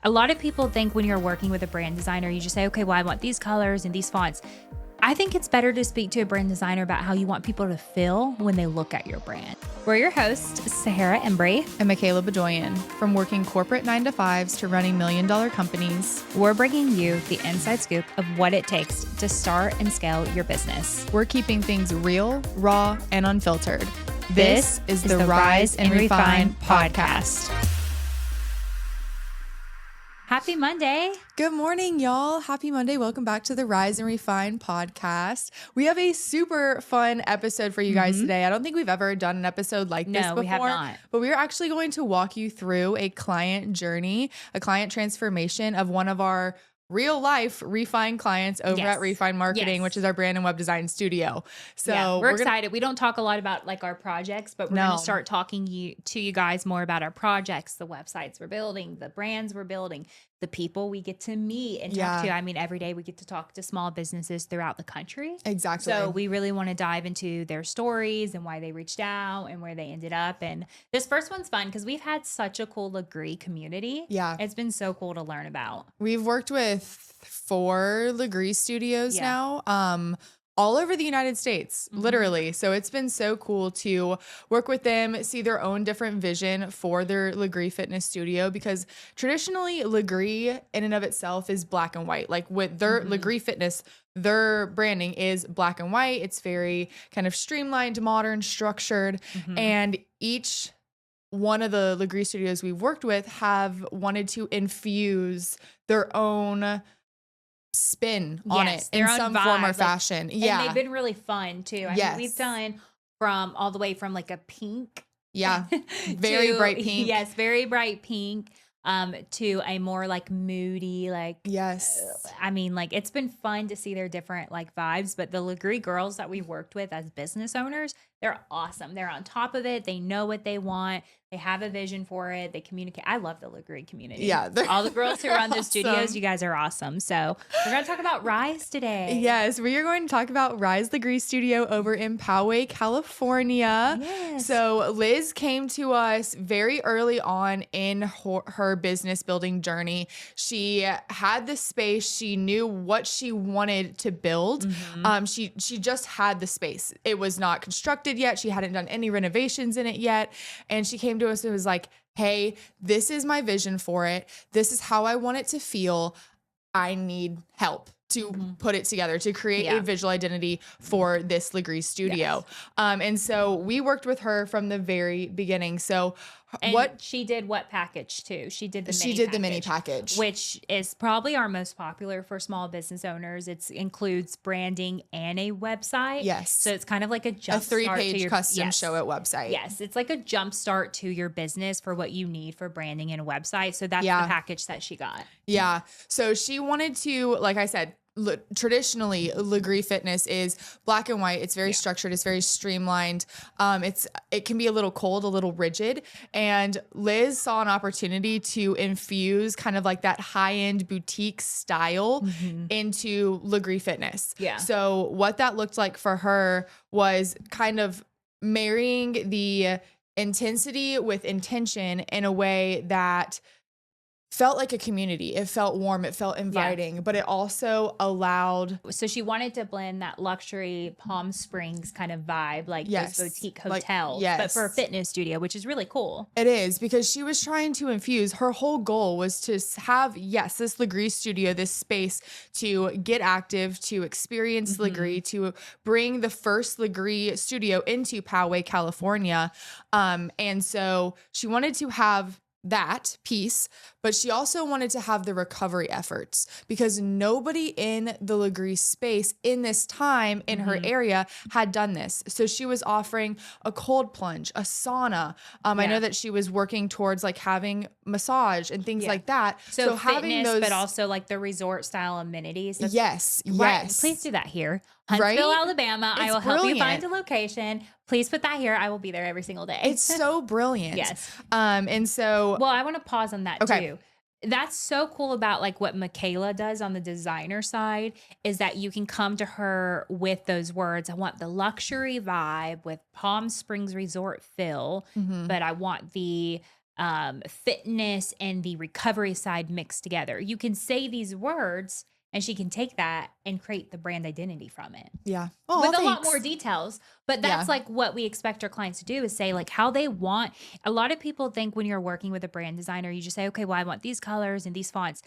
A lot of people think when you're working with a brand designer, you just say, okay, well, I want these colors and these fonts. I think it's better to speak to a brand designer about how you want people to feel when they look at your brand. We're your hosts, Sahara Embry and Michaela Bedoyan. From working corporate 9-to-5s to running million-dollar companies, we're bringing you the inside scoop of what it takes to start and scale your business. We're keeping things real, raw, and unfiltered. This is the Rise and Refine podcast. Happy Monday. Good morning, y'all. Happy Monday. Welcome back to the Rise and Refine podcast. We have a super fun episode for you guys today. I don't think we've ever done an episode like this before. No, we have not. But we are actually going to walk you through a client journey, a client transformation of one of our real life Refine clients over at Refine Marketing, which is our brand and web design studio. So we're excited. We don't talk a lot about like our projects, but we're going to start talking to you guys more about our projects, the websites we're building, the brands we're building, the people we get to meet and talk to. I mean, every day we get to talk to small businesses throughout the country. Exactly. So we really want to dive into their stories and why they reached out and where they ended up. And this first one's fun because we've had such a cool Lagree community. Yeah. It's been so cool to learn about. We've worked with 4 Lagree studios now. All over the United States, literally. So it's been so cool to work with them, see their own different vision for their Lagree fitness studio, because traditionally Lagree in and of itself is black and white. Like with their Lagree fitness, their branding is black and white. It's very kind of streamlined, modern, structured, and each one of the Lagree studios we've worked with have wanted to infuse their own spin on it in some form or fashion. And they've been really fun too. I mean, we've done from all the way from like a pink. Very bright pink. Yes, very bright pink. To a more like moody, like, I mean, like it's been fun to see their different like vibes, but the Lagree girls that we've worked with as business owners, they're awesome. They're on top of it. They know what they want. They have a vision for it. They communicate. I love the Lagree community. Yeah. All the girls who run the studios, you guys are awesome. So we're going to talk about Rise today. Yes, we are going to talk about Rise Lagree studio over in Poway, California. Yes. So Liz came to us very early on in her business building journey. She had the space. She knew what she wanted to build. She just had the space. It was not constructed yet. She hadn't done any renovations in it yet. And she came to us and was like, hey, this is my vision for it. This is how I want it to feel. I need help to put it together, to create a visual identity for this Lagree studio. And so we worked with her from the very beginning. So she did what package too? She did the mini package, which is probably our most popular for small business owners. It includes branding and a website. Yes. So it's kind of like a 3-page custom show it website. Yes. It's like a jump start to your business for what you need for branding and a website. So that's the package that she got. Yeah. So she wanted to, like I said, traditionally Lagree fitness is black and white. It's very structured. It's very streamlined. It can be a little cold, a little rigid. And Liz saw an opportunity to infuse kind of like that high-end boutique style into Lagree fitness. Yeah. So what that looked like for her was kind of marrying the intensity with intention in a way that felt like a community. It felt warm. It felt inviting, but it also allowed. So she wanted to blend that luxury Palm Springs kind of vibe, like those boutique hotels, but for a fitness studio, which is really cool. It is, because she was trying to infuse, her whole goal was to have, this Lagree studio, this space to get active, to experience Lagree, to bring the first Lagree studio into Poway, California. And so she wanted to have that piece, but she also wanted to have the recovery efforts, because nobody in the Lagree space in this time in her area had done this. So she was offering a cold plunge, a sauna. I know that she was working towards like having massage and things like that. So having those, but also like the resort style amenities. Yes. Please do that here. Huntsville, Alabama. I will help you find a location. Please put that here. I will be there every single day. It's so brilliant. Yes. And so. Well, I want to pause on that too. That's so cool about like what Michaela does on the designer side, is that you can come to her with those words. I want the luxury vibe with Palm Springs resort feel, but I want the fitness and the recovery side mixed together. You can say these words and she can take that and create the brand identity from it. Yeah. With a lot more details, but that's Yeah. like what we expect our clients to do is say like how they want. A lot of people think when you're working with a brand designer, you just say, okay, well, I want these colors and these fonts.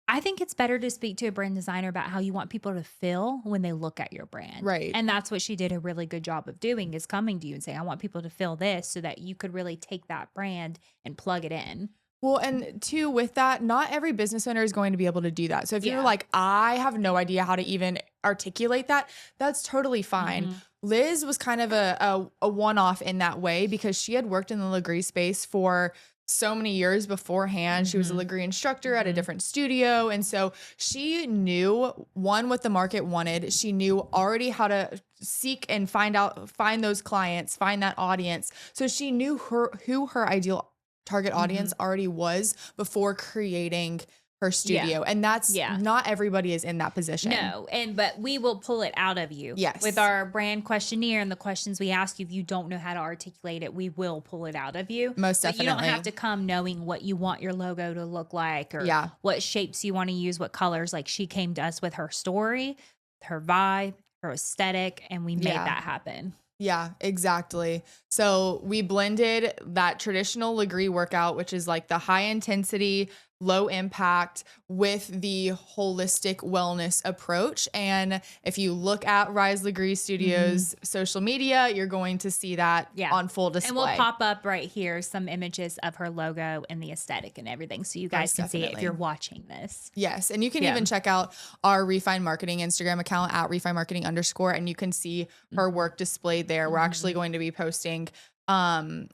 I think it's better to speak to a brand designer about how you want people to feel when they look at your brand. Right. And that's what she did a really good job of doing, is coming to you and saying, I want people to feel this, so that you could really take that brand and plug it in. Well, and two, with that, not every business owner is going to be able to do that. So if you're Yeah. like, I have no idea how to even articulate that, that's totally fine. Liz was kind of a one-off in that way because she had worked in the Lagree space for so many years beforehand. She was a Lagree instructor at a different studio. And so she knew, one, what the market wanted. She knew already how to seek and find those clients, find that audience. So she knew who her ideal target audience already was before creating her studio. And that's not everybody is in that position. No. But we will pull it out of you. Yes. With our brand questionnaire and the questions we ask you, if you don't know how to articulate it, we will pull it out of you. Most definitely. But you don't have to come knowing what you want your logo to look like, or what shapes you want to use, what colors. Like, she came to us with her story, her vibe, her aesthetic, and we made that happen. Yeah, exactly. So we blended that traditional Lagree workout, which is like the high intensity, low impact, with the holistic wellness approach. And if you look at Rise Lagree Studios social media, you're going to see that on full display. And we'll pop up right here some images of her logo and the aesthetic and everything, so you guys can see it if you're watching this. Yes. And you can even check out our Refine Marketing Instagram account at refinemarketing_, and you can see her work displayed there. We're actually going to be posting an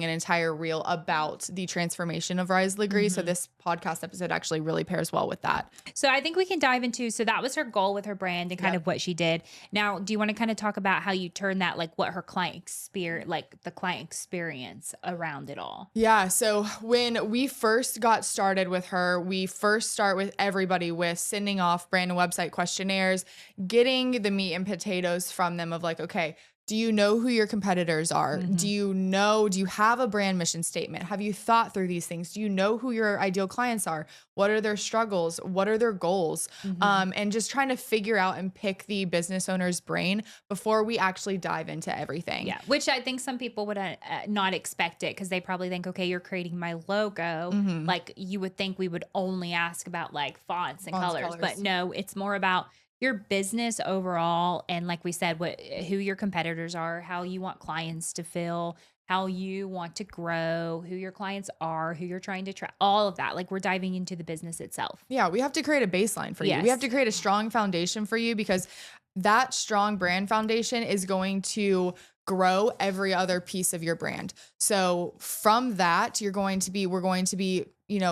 entire reel about the transformation of Rise Lagree. So this podcast episode actually really pairs well with that. So I think we can dive into, so that was her goal with her brand and kind of what she did. Now, do you want to kind of talk about how you turn that, like what her client experience, like the client experience around it all? Yeah. So when we first got started with her, we first start with everybody with sending off brand and website questionnaires, getting the meat and potatoes from them of like, okay, do you know who your competitors are? Do you have a brand mission statement? Have you thought through these things? Do you know who your ideal clients are? What are their struggles? What are their goals? And just trying to figure out and pick the business owner's brain before we actually dive into everything. Yeah, which I think some people would not expect it, because they probably think, okay, you're creating my logo. Like, you would think we would only ask about like fonts and colors. But no, it's more about your business overall, and like we said, who your competitors are, how you want clients to feel, how you want to grow, who your clients are, who you're trying to track, all of that. Like, we're diving into the business itself. Yeah, we have to create a baseline for you. We have to create a strong foundation for you, because that strong brand foundation is going to grow every other piece of your brand. So from that, we're going to be,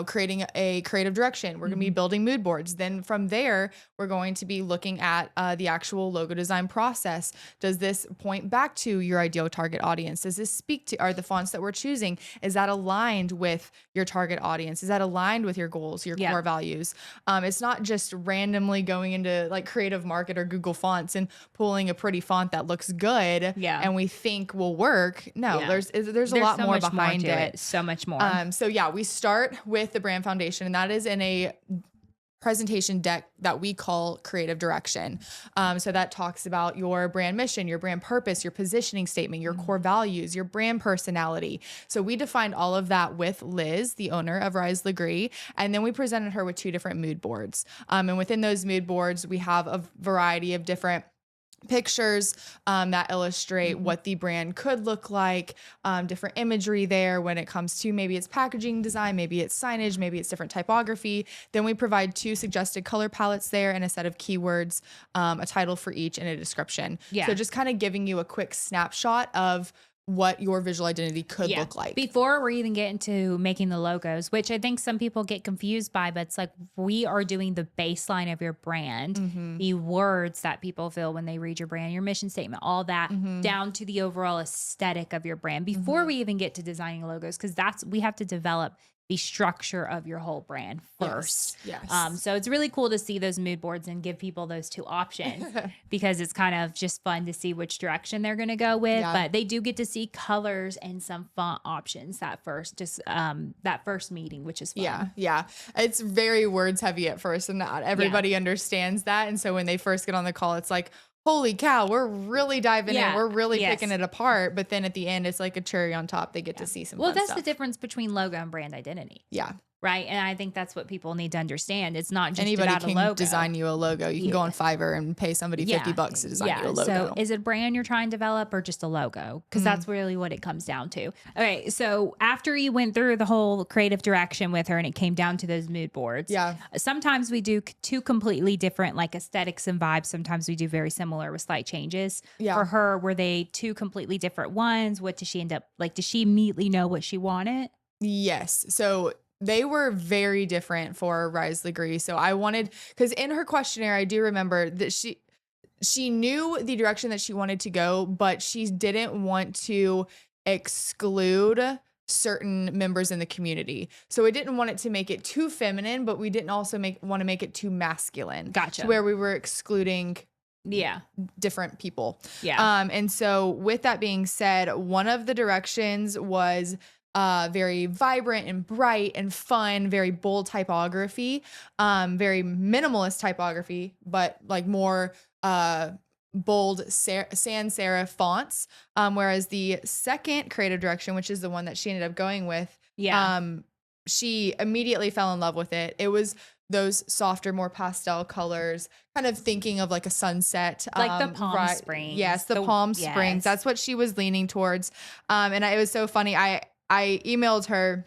creating a creative direction. We're going to be building mood boards. Then from there, we're going to be looking at the actual logo design process. Does this point back to your ideal target audience? Does this speak to, are the fonts that we're choosing, is that aligned with your target audience? Is that aligned with your goals, your core values? It's not just randomly going into like Creative Market or Google Fonts and pulling a pretty font that looks good and we think will work. No, there's a lot more behind it. So much more. So we start with the brand foundation, and that is in a presentation deck that we call creative direction. So that talks about your brand mission, your brand purpose, your positioning statement, your core values, your brand personality. So we defined all of that with Liz, the owner of Rise Lagree, and then we presented her with 2 different mood boards. And within those mood boards, we have a variety of different pictures that illustrate what the brand could look like, different imagery there when it comes to maybe it's packaging design, maybe it's signage, maybe it's different typography. Then we provide 2 suggested color palettes there and a set of keywords, a title for each and a description. So just kind of giving you a quick snapshot of what your visual identity could look like. Before we even get into making the logos, which I think some people get confused by, but it's like, we are doing the baseline of your brand, the words that people feel when they read your brand, your mission statement, all that, down to the overall aesthetic of your brand before we even get to designing logos, because we have to develop the structure of your whole brand first. Yes. So it's really cool to see those mood boards and give people those two options because it's kind of just fun to see which direction they're going to go with. Yeah. But they do get to see colors and some font options that first meeting, which is fun. Yeah. It's very words heavy at first, and not everybody understands that. And so when they first get on the call, it's like, holy cow, we're really diving in. We're really picking it apart. But then at the end, it's like a cherry on top. They get to see some fun that's stuff. the difference between logo and brand identity. Yeah. Right. And I think that's what people need to understand. It's not just anybody about can a logo. Design you a logo. You can go on Fiverr and pay somebody $50 to design you a logo. So is it a brand you're trying to develop or just a logo? Because that's really what it comes down to. Okay. So after you went through the whole creative direction with her and it came down to those mood boards. Yeah. Sometimes we do two completely different like aesthetics and vibes. Sometimes we do very similar with slight changes. Yeah. For her, were they two completely different ones? What did she end up like? Did she immediately know what she wanted? Yes. So they were very different for Rise Lagree. So I wanted, because in her questionnaire, I do remember that she knew the direction that she wanted to go, but she didn't want to exclude certain members in the community. So we didn't want it to make it too feminine, but we didn't also want to make it too masculine. Gotcha. To where we were excluding different people. Yeah. And so with that being said, one of the directions was very vibrant and bright and fun, very bold typography, very minimalist typography, but like more bold sans serif fonts. Whereas the second creative direction, which is the one that she ended up going with, she immediately fell in love with it. It was those softer, more pastel colors, kind of thinking of like a sunset. Like the Palm Springs. Yes, the Palm Springs. That's what she was leaning towards. And it was so funny. I emailed her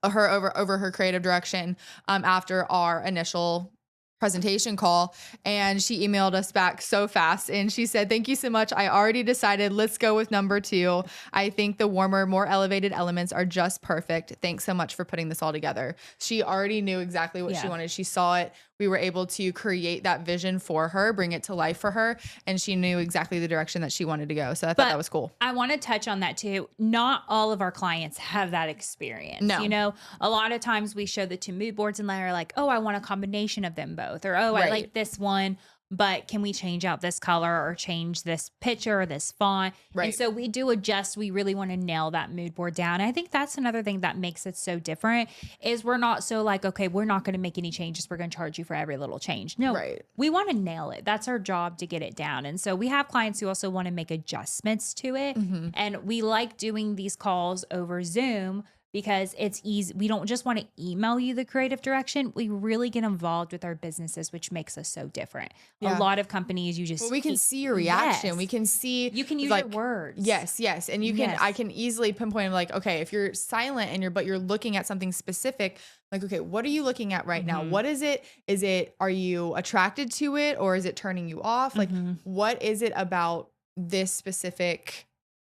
over her creative direction after our initial presentation call, and she emailed us back so fast, and she said, "Thank you so much. I already decided. Let's go with number 2. I think the warmer, more elevated elements are just perfect. Thanks so much for putting this all together." She already knew exactly what she wanted. She saw it. We were able to create that vision for her, bring it to life for her, and she knew exactly the direction that she wanted to go. So I thought that was cool. I want to touch on that too. Not all of our clients have that experience. No. You know, a lot of times we show the 2 mood boards and they're like, oh, I want a combination of them both. Or, oh, I like this one, but can we change out this color or change this picture or this font? Right. And so we do adjust. We really want to nail that mood board down. I think that's another thing that makes it so different is we're not so like, okay, we're not going to make any changes. We're going to charge you for every little change. No, we want to nail it. That's our job to get it down. And so we have clients who also want to make adjustments to it. Mm-hmm. And we like doing these calls over Zoom because it's easy. We don't just want to email you the creative direction. We really get involved with our businesses, which makes us so different. A lot of companies, you just we can see your reaction. We can see you can use your words. Yes, and you can. I can easily pinpoint like, okay, if you're silent and you're looking at something specific, like, okay, what are you looking at right now? What is it? Is it, are you attracted to it, or is it turning you off? Like, what is it about this specific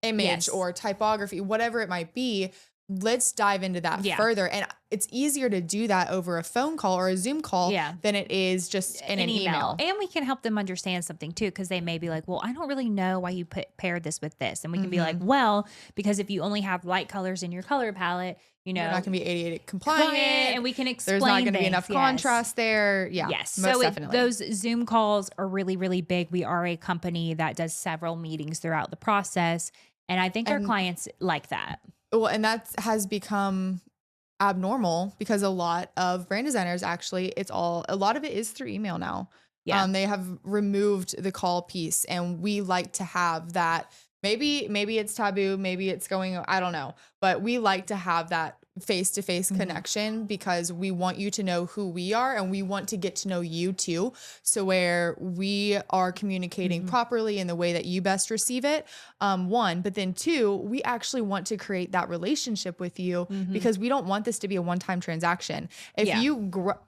image or typography, whatever it might be? Let's dive into that further. And it's easier to do that over a phone call or a Zoom call than it is just in an email. And we can help them understand something too, because they may be like, well, I don't really know why you paired this with this. And we can be like, well, because if you only have light colors in your color palette, you know, you're not going to be 88 compliant. And we can explain there's not going to be enough contrast there. Yeah. Yes. Most definitely. Those Zoom calls are really, really big. We are a company that does several meetings throughout the process. And I think our clients like that. Well, and that has become abnormal because a lot of brand designers actually, a lot of it is through email now. Yeah. They have removed the call piece, and we like to have that. Maybe it's taboo, maybe it's I don't know, but we like to have that face-to-face connection because we want you to know who we are, and we want to get to know you too. So where we are communicating properly in the way that you best receive it. One, but then 2, we actually want to create that relationship with you because we don't want this to be a one-time transaction. If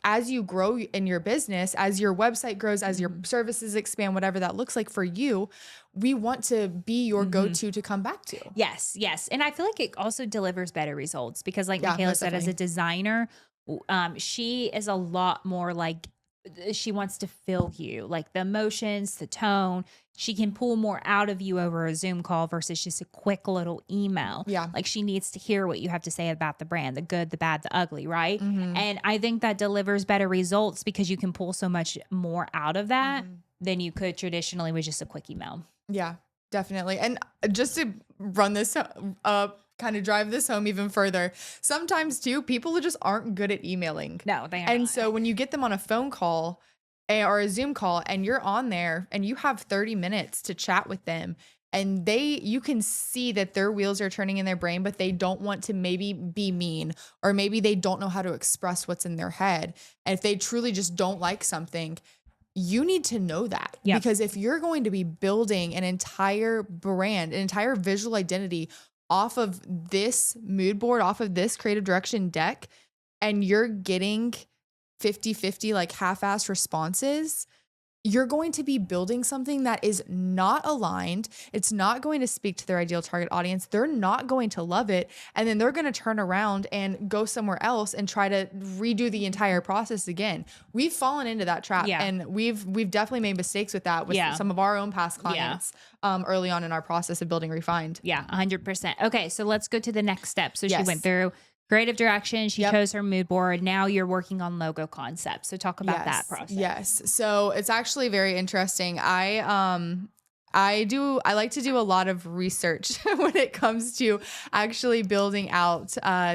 as you grow in your business, as your website grows, as your services expand, whatever that looks like for you, we want to be your go-to to come back to. Yes. And I feel like it also delivers better results because like Michaela said, as a designer, she is a lot more like she wants to feel you, like the emotions, the tone. She can pull more out of you over a Zoom call versus just a quick little email. Yeah. Like she needs to hear what you have to say about the brand, the good, the bad, the ugly, right? Mm-hmm. And I think that delivers better results because you can pull so much more out of that than you could traditionally with just a quick email. Yeah, definitely. And just to run this up, kind of drive this home even further, sometimes too, people just aren't good at emailing. No, they are And not. so when you get them on a phone call or a Zoom call and you're on there and you have 30 minutes to chat with them, and you can see that their wheels are turning in their brain, but they don't want to maybe be mean, or maybe they don't know how to express what's in their head. And if they truly just don't like something, you need to know that. Yep. Because if you're going to be building an entire brand, an entire visual identity off of this mood board, off of this creative direction deck, and you're getting 50-50 like half-assed responses, you're going to be building something that is not aligned. It's not going to speak to their ideal target audience. They're not going to love it. And then they're going to turn around and go somewhere else and try to redo the entire process again. We've fallen into that trap, and we've definitely made mistakes with that with some of our own past clients early on in our process of building Refined. Yeah, 100%. Okay, so let's go to the next step. So she went through creative direction. She chose her mood board. Now you're working on logo concept. So talk about that process. Yes. So it's actually very interesting. I like to do a lot of research when it comes to actually building out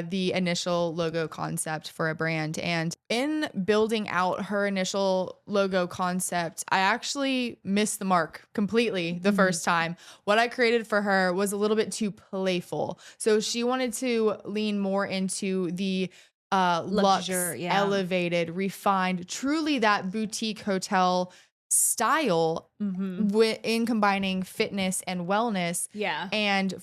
the initial logo concept for a brand. And in building out her initial logo concept, I actually missed the mark completely the first time. What I created for her was a little bit too playful. So she wanted to lean more into the luxe, elevated, refined, truly that boutique hotel style in combining fitness and wellness. Yeah. And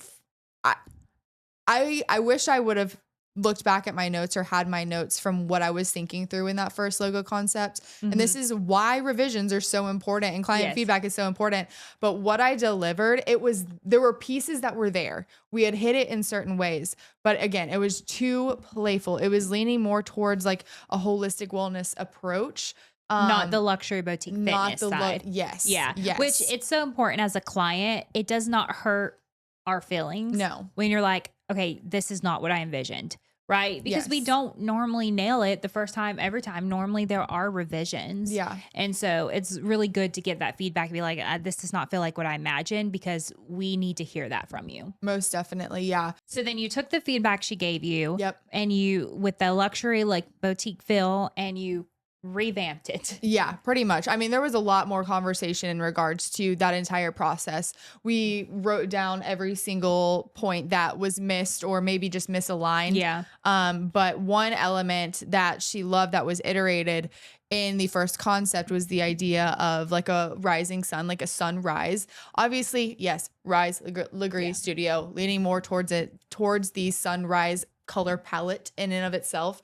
I wish I would have looked back at my notes or had my notes from what I was thinking through in that first logo concept. And this is why revisions are so important and client feedback is so important. But what I delivered, there were pieces that were there. We had hit it in certain ways, but again, it was too playful. It was leaning more towards like a holistic wellness approach. Not the luxury boutique fitness side. Yes. Yeah. Yes. Which it's so important as a client. It does not hurt our feelings. No. When you're like, okay, this is not what I envisioned. Right. Because we don't normally nail it the first time, every time. Normally there are revisions. Yeah. And so it's really good to get that feedback and be like, this does not feel like what I imagined, because we need to hear that from you. Most definitely. Yeah. So then you took the feedback she gave you. Yep. And you, with the luxury, like boutique feel, and you revamped it. Yeah, pretty much. I mean, there was a lot more conversation in regards to that entire process. We wrote down every single point that was missed or maybe just misaligned. Yeah. But one element that she loved that was iterated in the first concept was the idea of like a rising sun, like a sunrise. Obviously, yes, Rise Lagree studio, leaning more towards the sunrise color palette in and of itself.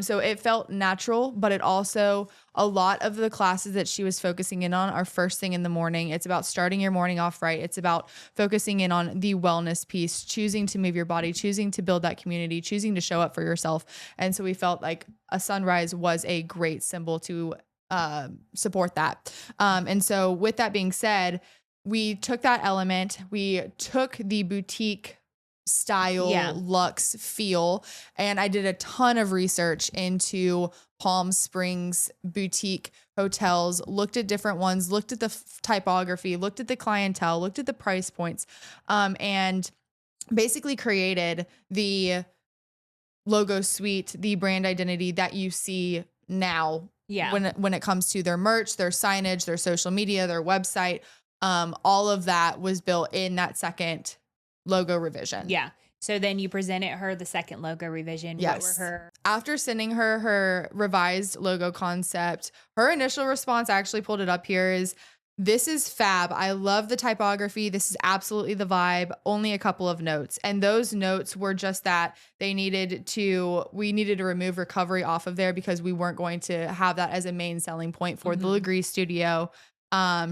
So it felt natural, but it also, a lot of the classes that she was focusing in on are first thing in the morning. It's about starting your morning off right. It's about focusing in on the wellness piece, choosing to move your body, choosing to build that community, choosing to show up for yourself. And so we felt like a sunrise was a great symbol to support that. And so with that being said, we took that element, we took the boutique style, luxe feel, and I did a ton of research into Palm Springs boutique hotels, looked at different ones, looked at the typography, looked at the clientele, looked at the price points, and basically created the logo suite, the brand identity that you see now. When it comes to their merch, their signage, their social media, their website, all of that was built in that second logo revision. Yeah. So then you presented her the second logo revision. Yes. What were her? After sending her revised logo concept, her initial response, I actually pulled it up here, is, "This is fab. I love the typography. This is absolutely the vibe. Only a couple of notes." And those notes were just that we needed to remove recovery off of there because we weren't going to have that as a main selling point for the Lagree studio.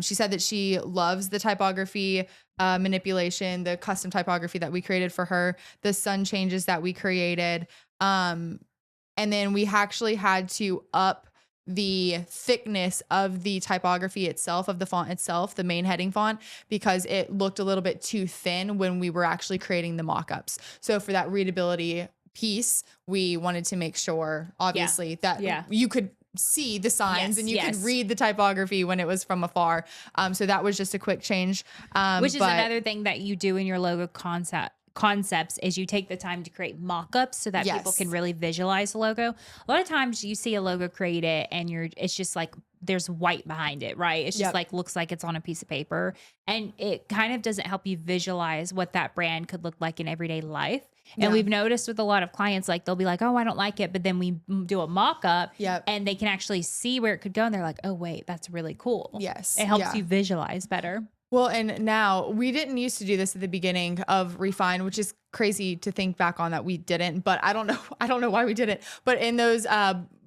She said that she loves the typography manipulation, the custom typography that we created for her, the sun changes that we created. And then we actually had to up the thickness of the typography itself, of the font itself, the main heading font, because it looked a little bit too thin when we were actually creating the mock-ups. So for that readability piece, we wanted to make sure, obviously, that you could see the signs and you could read the typography when it was from afar. So that was just a quick change. Which is another thing that you do in your logo concepts is you take the time to create mock-ups so that people can really visualize the logo. A lot of times you see a logo created and it's just like there's white behind it, right? It's just like looks like it's on a piece of paper, and it kind of doesn't help you visualize what that brand could look like in everyday life. And we've noticed with a lot of clients, like they'll be like, oh, I don't like it. But then we do a mock-up and they can actually see where it could go. And they're like, oh, wait, that's really cool. Yes. It helps you visualize better. Well, and now we didn't used to do this at the beginning of Refine, which is crazy to think back on that we didn't, but I don't know why we didn't. But in those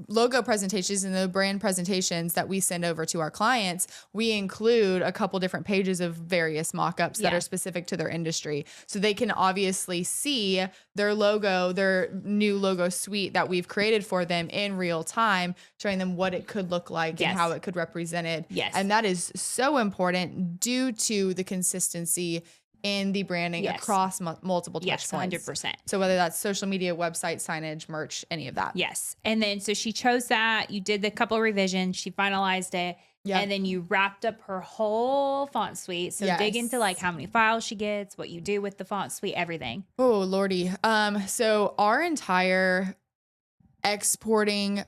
logo presentations and the brand presentations that we send over to our clients, we include a couple different pages of various mock-ups that are specific to their industry. So they can obviously see their logo, their new logo suite that we've created for them in real time, showing them what it could look like and how it could represent it. Yes. And that is so important due to the consistency in the branding across multiple touch points. 100%. So whether that's social media, website, signage, merch, any of that. Yes. And then so she chose that. You did the couple of revisions. She finalized it. And then you wrapped up her whole font suite. So dig into like how many files she gets, what you do with the font suite, everything. Oh, Lordy. So our entire exporting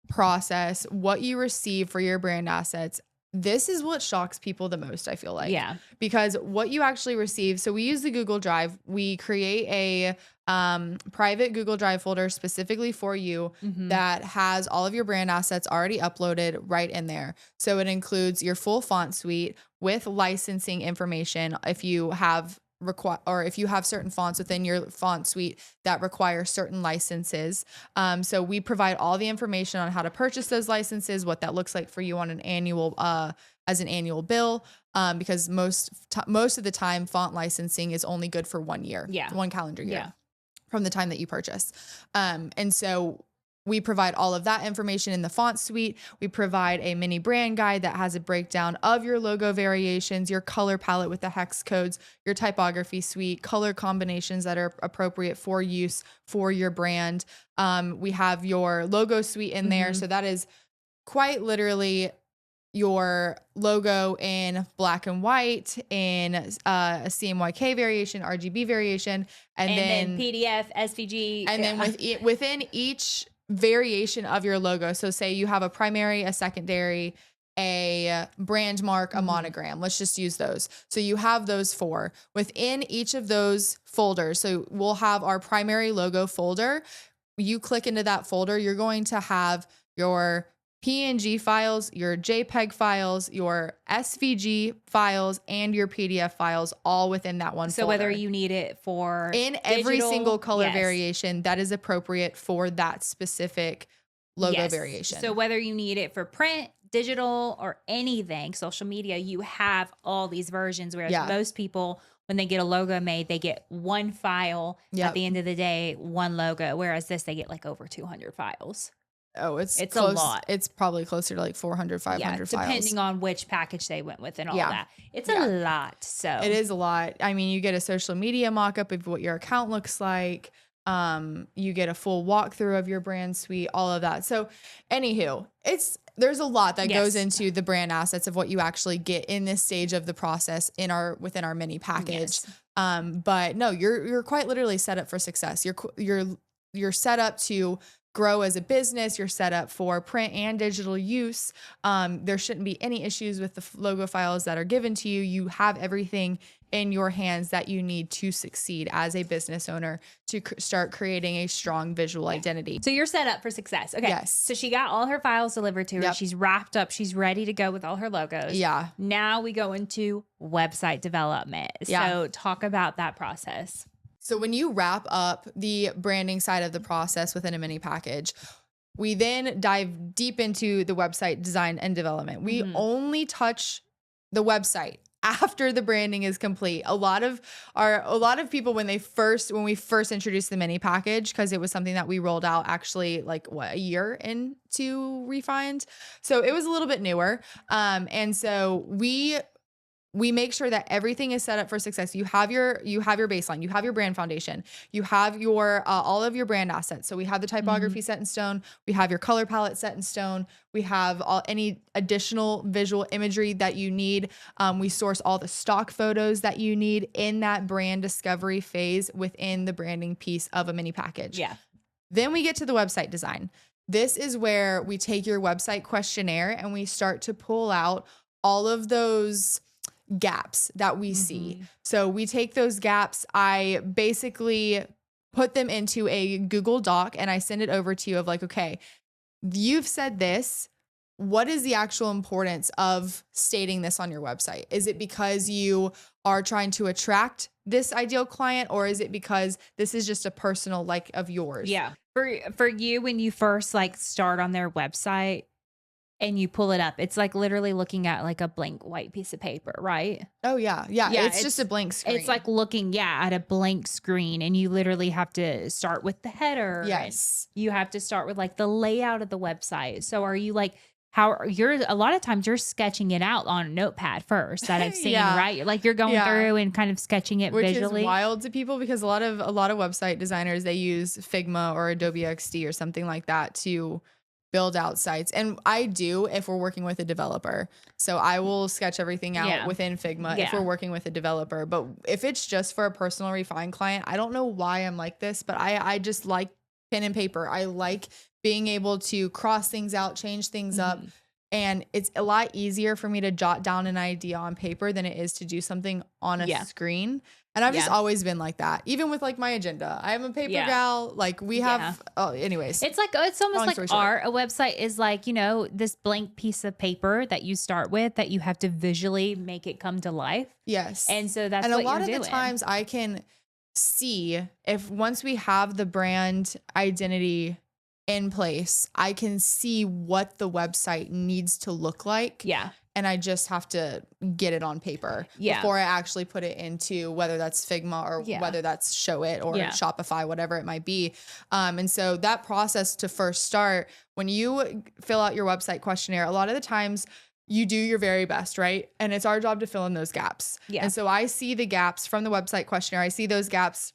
process, what you receive for your brand assets, this is what shocks people the most, I feel like. Yeah. Because what you actually receive, so we use the Google Drive. We create a private Google Drive folder specifically for you that has all of your brand assets already uploaded right in there. So it includes your full font suite with licensing information if you have if you have certain fonts within your font suite that require certain licenses. So we provide all the information on how to purchase those licenses, what that looks like for you on an annual, as an annual bill. Because most of the time font licensing is only good for 1 year, 1 calendar year from the time that you purchase. And so we provide all of that information in the font suite. We provide a mini brand guide that has a breakdown of your logo variations, your color palette with the hex codes, your typography suite, color combinations that are appropriate for use for your brand. We have your logo suite in there. So that is quite literally your logo in black and white, in a CMYK variation, RGB variation, and then PDF, SVG. And then within each variation of your logo. So say you have a primary, a secondary, a brand mark, a monogram. Let's just use those. So you have those 4 within each of those folders. So we'll have our primary logo folder. You click into that folder, you're going to have your PNG files, your JPEG files, your SVG files, and your PDF files all within that one folder. So whether you need it for in every single color variation that is appropriate for that specific logo variation. So whether you need it for print, digital, or anything, social media, you have all these versions, whereas most people, when they get a logo made, they get one file at the end of the day, one logo, whereas this, they get like over 200 files. Oh, it's close, a lot. It's probably closer to like 400, 500 files. Depending on which package they went with and all that. It's a lot. So it is a lot. I mean, you get a social media mock-up of what your account looks like. You get a full walkthrough of your brand suite, all of that. So anywho, there's a lot that goes into the brand assets of what you actually get in this stage of the process within our mini package. But no, you're quite literally set up for success. You're set up to grow as a business. You're set up for print and digital use. There shouldn't be any issues with the logo files that are given to you. You have everything in your hands that you need to succeed as a business owner to start creating a strong visual identity. So you're set up for success. Okay. Yes. So she got all her files delivered to her. She's wrapped up. She's ready to go with all her logos. Yeah. Now we go into website development. So talk about that process. So when you wrap up the branding side of the process within a mini package, we then dive deep into the website design and development. We only touch the website after the branding is complete. A lot of people when we first introduced the mini package, because it was something that we rolled out actually like a year into Refined. So it was a little bit newer. And so we make sure that everything is set up for success. You have your baseline, you have your brand foundation, you have your all of your brand assets. So we have the typography set in stone, we have your color palette set in stone, we have any additional visual imagery that you need. We source all the stock photos that you need in that brand discovery phase within the branding piece of a mini package. Yeah. Then we get to the website design. This is where we take your website questionnaire and we start to pull out all of those gaps that we see. So we take those gaps, I basically put them into a Google Doc and I send it over to you of like, okay, you've said this. What is the actual importance of stating this on your website? Is it because you are trying to attract this ideal client, or is it because this is just a personal like of yours? Yeah. For you, when you first like start on their website, and you pull it up, it's like literally looking at like a blank white piece of paper, right? Oh yeah. Yeah. It's just a blank screen. It's like looking, at a blank screen, and you literally have to start with the header. Yes. You have to start with like the layout of the website. So are you like, a lot of times you're sketching it out on Notepad first that I've seen, right? Like you're going through and kind of sketching it visually. Which is wild to people because a lot of website designers, they use Figma or Adobe XD or something like that to build out sites. And I do if we're working with a developer. So I will sketch everything out within Figma if we're working with a developer. But if it's just for a personal Refined client, I don't know why I'm like this, but I just like pen and paper. I like being able to cross things out, change things up. And it's a lot easier for me to jot down an idea on paper than it is to do something on a screen. And I've just always been like that. Even with like my agenda, I'm a paper gal. Like we have, anyways. It's almost like art. A website is like, this blank piece of paper that you start with that you have to visually make it come to life. Yes. And so that's what you're doing. And a lot of the times I can see if once we have the brand identity in place, I can see what the website needs to look like. Yeah. And I just have to get it on paper before I actually put it into whether that's Figma or whether that's Showit or Shopify, whatever it might be. And so that process to first start, when you fill out your website questionnaire, a lot of the times you do your very best, right? And it's our job to fill in those gaps. Yeah. And so I see the gaps from the website questionnaire. I see those gaps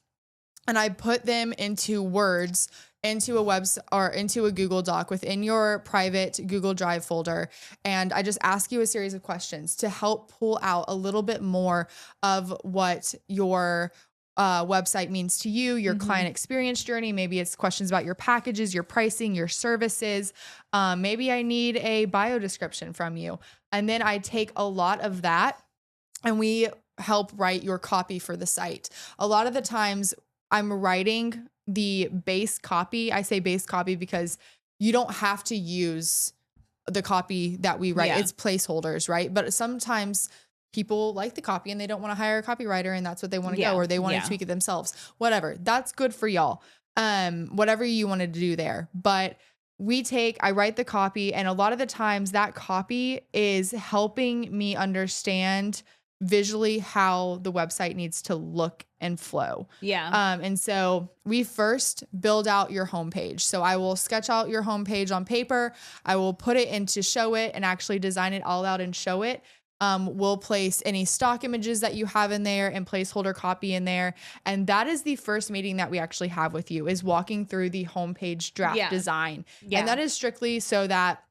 and I put them into words into a into a Google Doc within your private Google Drive folder. And I just ask you a series of questions to help pull out a little bit more of what your website means to you, your client experience journey. Maybe it's questions about your packages, your pricing, your services. Maybe I need a bio description from you. And then I take a lot of that and we help write your copy for the site. A lot of the times I'm writing the base copy. I say base copy because you don't have to use the copy that we write. It's placeholders, right? But sometimes people like the copy and they don't want to hire a copywriter and that's what they want to go, or they want to tweak it themselves. Whatever. That's good for y'all. Whatever you wanted to do there. But I write the copy, and a lot of the times that copy is helping me understand visually how the website needs to look and flow. Yeah. And so we first build out your homepage. So I will sketch out your homepage on paper. I will put it into Showit and actually design it all out in Showit. We'll place any stock images that you have in there and placeholder copy in there. And that is the first meeting that we actually have with you, is walking through the homepage draft design. Yeah. And that is strictly so that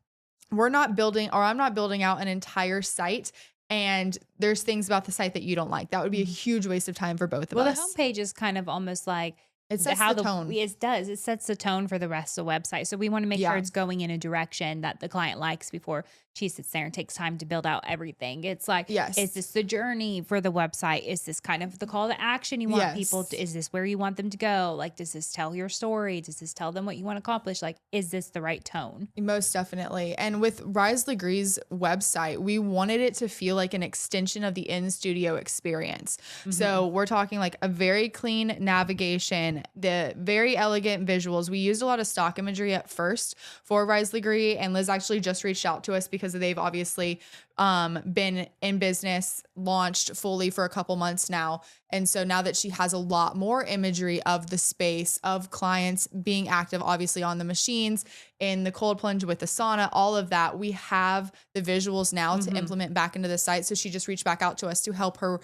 I'm not building out an entire site and there's things about the site that you don't like. That would be a huge waste of time for both of us. Well, the homepage is kind of almost like it sets the tone. It does. It sets the tone for the rest of the website. So we want to make sure it's going in a direction that the client likes before she sits there and takes time to build out everything. It's like, is this the journey for the website? Is this kind of the call to action you want people to, is this where you want them to go? Like, does this tell your story? Does this tell them what you want to accomplish? Like, is this the right tone? Most definitely. And with Rise Lagree's website, we wanted it to feel like an extension of the in-studio experience. So we're talking like a very clean navigation, again, the very elegant visuals. We used a lot of stock imagery at first for Rise Lagree, and Liz actually just reached out to us because they've obviously been in business, launched fully for a couple months now. And so now that she has a lot more imagery of the space, of clients being active, obviously on the machines, in the cold plunge with the sauna, all of that, we have the visuals now to implement back into the site. So she just reached back out to us to help her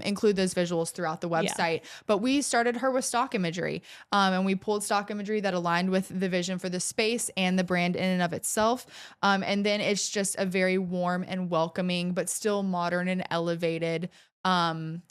include those visuals throughout the website. But we started her with stock imagery, and we pulled stock imagery that aligned with the vision for the space and the brand in and of itself. And then it's just a very warm and welcoming, but still modern and elevated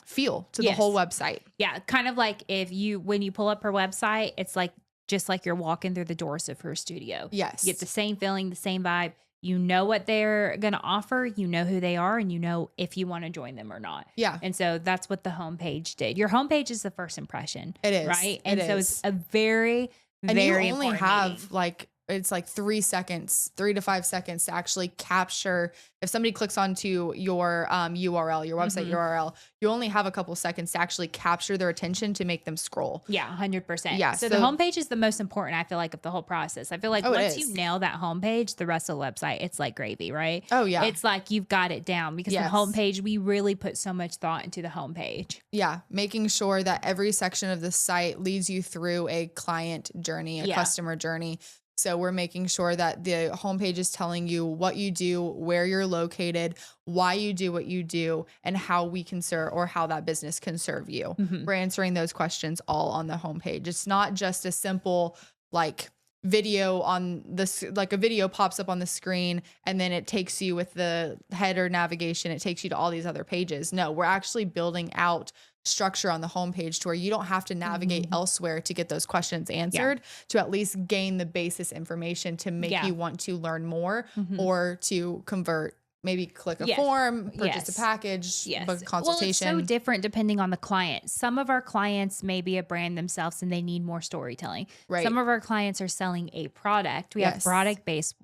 feel to the whole website. Yeah. Kind of like when you pull up her website, it's like, just like you're walking through the doors of her studio. Yes. You get the same feeling, the same vibe. You know what they're going to offer. You know who they are, and you know if you want to join them or not. Yeah. And so that's what the homepage did. Your homepage is the first impression. It is. Right. And so it's a very, very you only important have meeting. like, it's like 3 to 5 seconds to actually capture. If somebody clicks onto your URL, your website URL, you only have a couple seconds to actually capture their attention to make them scroll. Yeah, 100%. Yeah. So the homepage is the most important, I feel like, of the whole process. I feel like once you nail that homepage, the rest of the website, it's like gravy, right? Oh, yeah. It's like you've got it down because the homepage, we really put so much thought into the homepage. Yeah. Making sure that every section of the site leads you through a client journey, a customer journey. So we're making sure that the homepage is telling you what you do, where you're located, why you do what you do, and how we can serve, or how that business can serve you. We're answering those questions all on the homepage. It's not just a simple like video on this, like a video pops up on the screen and then it takes you with the header navigation. It takes you to all these other pages. No, we're actually building out structure on the homepage to where you don't have to navigate elsewhere to get those questions answered, to at least gain the basis information to make you want to learn more or to convert. Maybe click a form, purchase a package, book a consultation. Well, it's so different depending on the client. Some of our clients may be a brand themselves and they need more storytelling. Right. Some of our clients are selling a product. We have product-based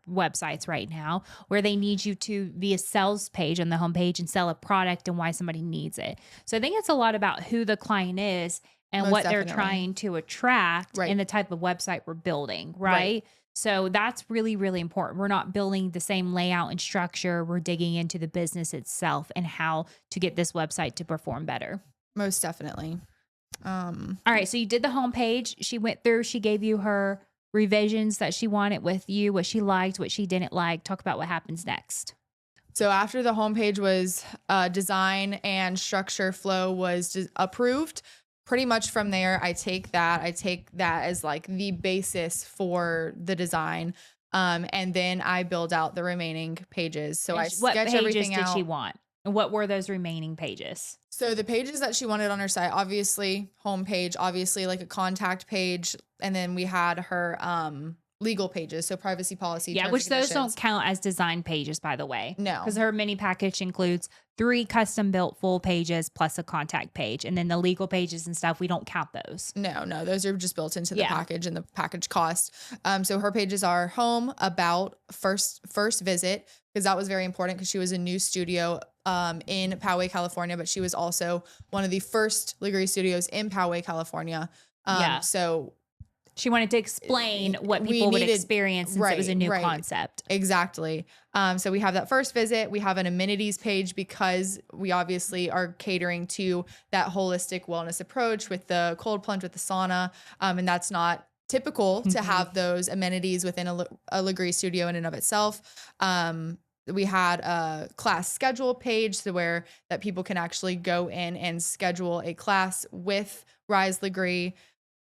websites right now where they need you to be a sales page on the homepage and sell a product and why somebody needs it. So I think it's a lot about who the client is and Most what definitely. they're trying to attract and the type of website we're building, right? So that's really, really important. We're not building the same layout and structure. We're digging into the business itself and how to get this website to perform better. Most definitely. All right. So you did the homepage. She went through, she gave you her revisions that she wanted with you, what she liked, what she didn't like. Talk about what happens next. So after the homepage was design and structure flow was approved, pretty much from there, I take that as like the basis for the design. And then I build out the remaining pages. So I sketch everything out. What pages did she want? And what were those remaining pages? So the pages that she wanted on her site, obviously homepage, obviously like a contact page. And then we had her legal pages, so privacy policy. Yeah, which those don't count as design pages, by the way. No. Because her mini package includes 3 custom built full pages plus a contact page. And then the legal pages and stuff, we don't count those. No, those are just built into the package and the package cost. So her pages are home, about, first visit, because that was very important because she was a new studio in Poway, California, but she was also one of the first Lagree studios in Poway, California. So she wanted to explain what people would experience since it was a new concept. Exactly. So we have that first visit. We have an amenities page because we obviously are catering to that holistic wellness approach with the cold plunge, with the sauna. And that's not typical to have those amenities within a Lagree studio in and of itself. We had a class schedule page so where that people can actually go in and schedule a class with Rise Lagree.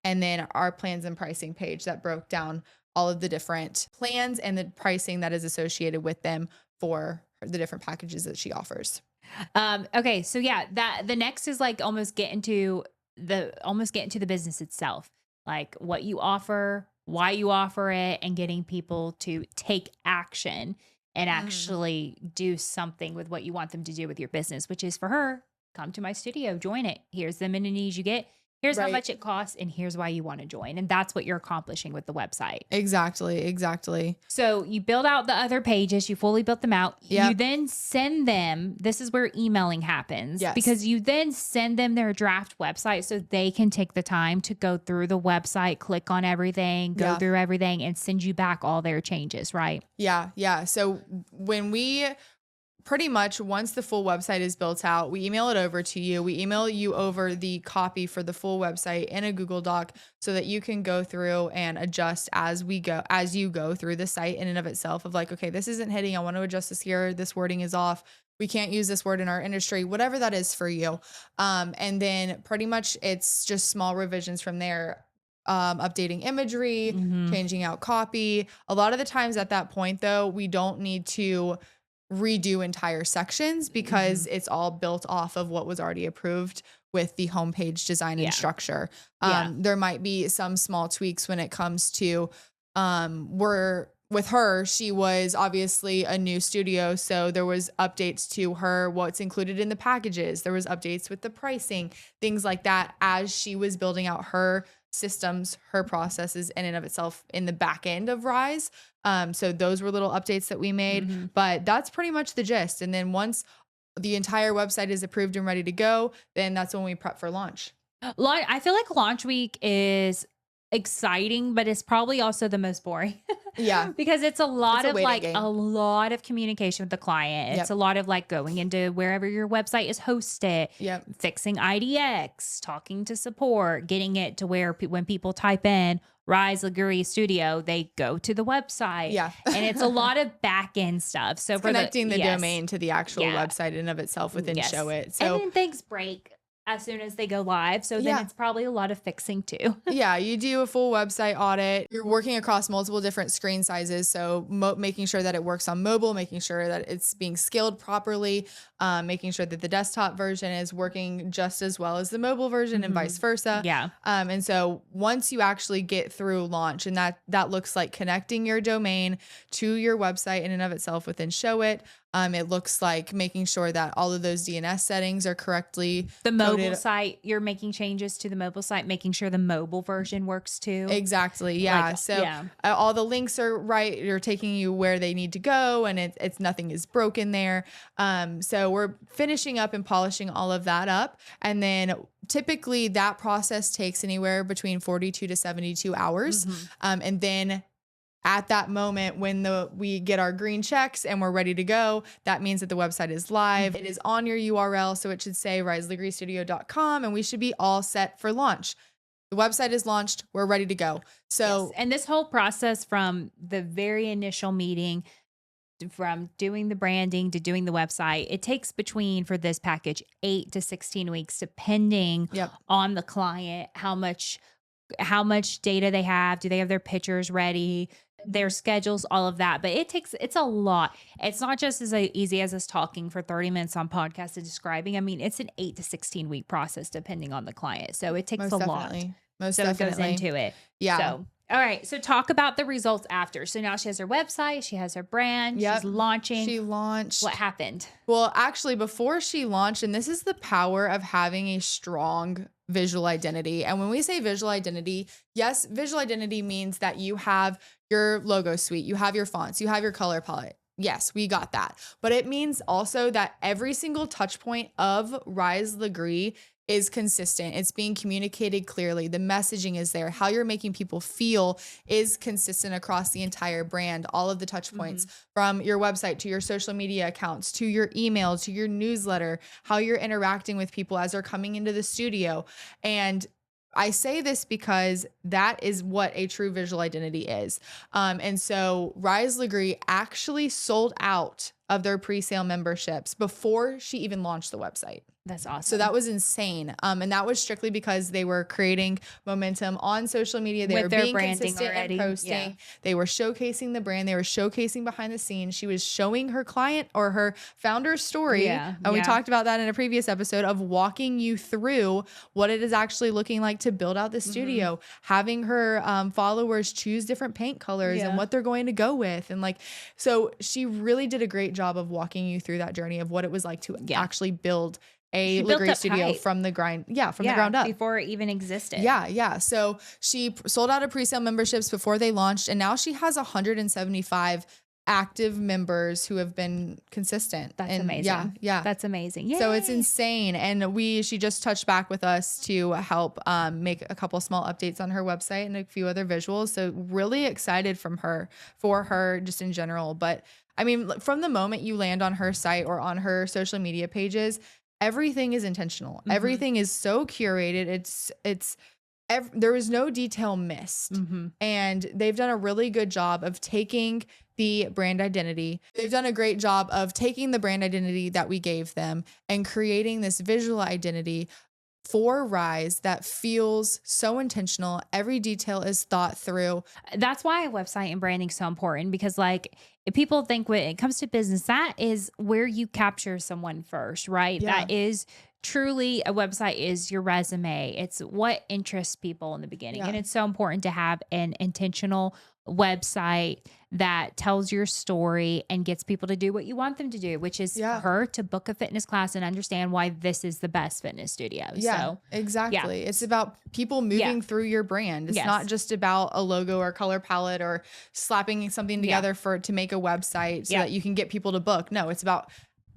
And then our plans and pricing page that broke down all of the different plans and the pricing that is associated with them for the different packages that she offers. Okay. So yeah, the next is like almost get into the business itself, like what you offer, why you offer it, and getting people to take action and actually do something with what you want them to do with your business, which is for her, come to my studio, join it. Here's the amenities you get. Here's how much it costs, and here's why you want to join. And that's what you're accomplishing with the website. Exactly. So you build out the other pages, you fully built them out. Yep. You then send them, this is where emailing happens, because you then send them their draft website so they can take the time to go through the website, click on everything, go through everything, and send you back all their changes, right? Yeah. So when we pretty much, once the full website is built out, we email it over to you. We email you over the copy for the full website in a Google Doc so that you can go through and adjust as you go through the site in and of itself of like, okay, this isn't hitting. I want to adjust this here. This wording is off. We can't use this word in our industry, whatever that is for you. And then pretty much it's just small revisions from there. Updating imagery, changing out copy. A lot of the times at that point though, we don't need to redo entire sections because it's all built off of what was already approved with the homepage design and structure. There might be some small tweaks when it comes to with her, she was obviously a new studio, so there was updates to her, what's included in the packages. There was updates with the pricing, things like that as she was building out her systems, her processes in and of itself in the back end of Rise. So those were little updates that we made, but that's pretty much the gist. And then once the entire website is approved and ready to go, then that's when we prep for launch. I feel like launch week is exciting, but it's probably also the most boring. Yeah. Because it's a lot of a lot of communication with the client. It's a lot of like going into wherever your website is hosted, fixing IDX, talking to support, getting it to where when people type in Rise Lagree Studio, they go to the website. Yeah. And it's a lot of back end stuff. So for connecting the domain to the actual website in and of itself within Show It. So and then things break as soon as they go live. So then it's probably a lot of fixing too. Yeah, you do a full website audit. You're working across multiple different screen sizes. So making sure that it works on mobile, making sure that it's being scaled properly, making sure that the desktop version is working just as well as the mobile version and vice versa. Yeah. And so once you actually get through launch, and that looks like connecting your domain to your website in and of itself within Show It. It looks like making sure that all of those DNS settings are correctly the mobile site. You're making changes to the mobile site, making sure the mobile version works too. Exactly. Yeah. All the links are right. You're taking you where they need to go, and it's nothing is broken there. So we're finishing up and polishing all of that up, and then typically that process takes anywhere between 42 to 72 hours, and then at that moment when we get our green checks and we're ready to go, that means that the website is live. It is on your URL, so it should say riselagreestudio.com, and we should be all set for launch. The website is launched. We're ready to go. So, and this whole process from the very initial meeting, from doing the branding to doing the website, it takes between, for this package, 8 to 16 weeks, depending on the client, how much data they have. Do they have their pictures ready? Their schedules, all of that. But it's a lot. It's not just as easy as us talking for 30 minutes on podcast and describing. I mean, it's an 8 to 16 week process depending on the client. So it takes a lot. Most so definitely. it goes into it. Yeah. So, all right. So talk about the results after. So now she has her website. She has her brand. She's launching. She launched. What happened? Well, actually, before she launched, and this is the power of having a strong visual identity. And when we say visual identity, yes, visual identity means that you have your logo suite, you have your fonts, you have your color palette. Yes, we got that. But it means also that every single touch point of Rise Lagree is consistent. It's being communicated clearly. The messaging is there. How you're making people feel is consistent across the entire brand. All of the touch points from your website to your social media accounts, to your email, to your newsletter, how you're interacting with people as they're coming into the studio. And I say this because that is what a true visual identity is. And so Rise Lagree actually sold out of their pre-sale memberships before she even launched the website. That's awesome. So that was insane. And that was strictly because they were creating momentum on social media. They were being consistent and posting. Yeah. They were showcasing the brand. They were showcasing behind the scenes. She was showing her client or her founder's story. And we talked about that in a previous episode of walking you through what it is actually looking like to build out the studio, having her followers choose different paint colors and what they're going to go with. And so she really did a great job of walking you through that journey of what it was like to actually build a She built Lagree up studio hype. from the ground up. Before it even existed. Yeah. So she sold out of pre-sale memberships before they launched, and now she has 175 active members who have been consistent. That's amazing. Yeah. That's amazing. Yay. So it's insane. And she just touched back with us to help make a couple small updates on her website and a few other visuals. So really excited for her just in general. But I mean, from the moment you land on her site or on her social media pages, everything is intentional. Mm-hmm. Everything is so curated. There is no detail missed. Mm-hmm. And they've done a really good job of taking the brand identity. They've done a great job of taking the brand identity that we gave them and creating this visual identity for Rise that feels so intentional. Every detail is thought through. That's why website and branding is so important, because like if people think when it comes to business, that is where you capture someone first, right? Yeah. That is truly, a website is your resume. It's what interests people in the beginning. Yeah. And it's so important to have an intentional website that tells your story and gets people to do what you want them to do, which is for her to book a fitness class and understand why this is the best fitness studio. Yeah, so, exactly. Yeah. It's about people moving through your brand. It's not just about a logo or color palette or slapping something together to make a website so that you can get people to book. No, it's about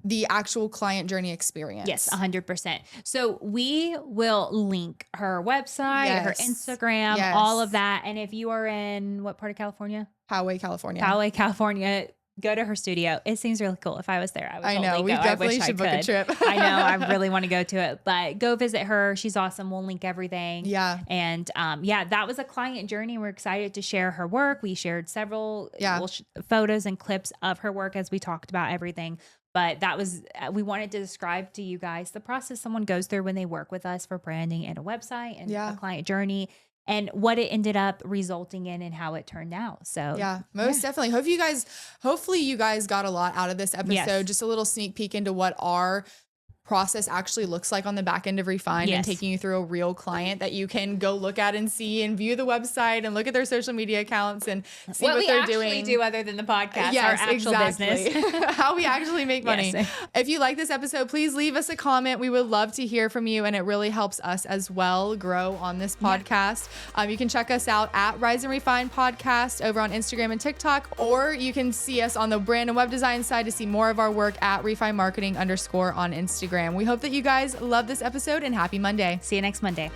the actual client journey experience. Yes, 100%. So we will link her website, her Instagram, all of that. And if you are in what part of California? Poway, California. Go to her studio. It seems really cool. If I was there, I would I know. We definitely should book a trip. I know. I really want to go to it, but go visit her. She's awesome. We'll link everything. Yeah. And that was a client journey. We're excited to share her work. We shared several photos and clips of her work as we talked about everything. But that was, we wanted to describe to you guys the process someone goes through when they work with us for branding and a website and a client journey, and what it ended up resulting in and how it turned out. So most definitely. Hopefully you guys got a lot out of this episode. Yes. Just a little sneak peek into what our process actually looks like on the back end of Refined, and taking you through a real client that you can go look at and see and view the website and look at their social media accounts and see what they're doing. What we actually do other than the podcast, our actual business. How we actually make money. Yes. If you like this episode, please leave us a comment. We would love to hear from you, and it really helps us as well grow on this podcast. You can check us out at Rise and Refine Podcast over on Instagram and TikTok, or you can see us on the brand and web design side to see more of our work at Refine Marketing _ on Instagram. We hope that you guys love this episode, and happy Monday. See you next Monday.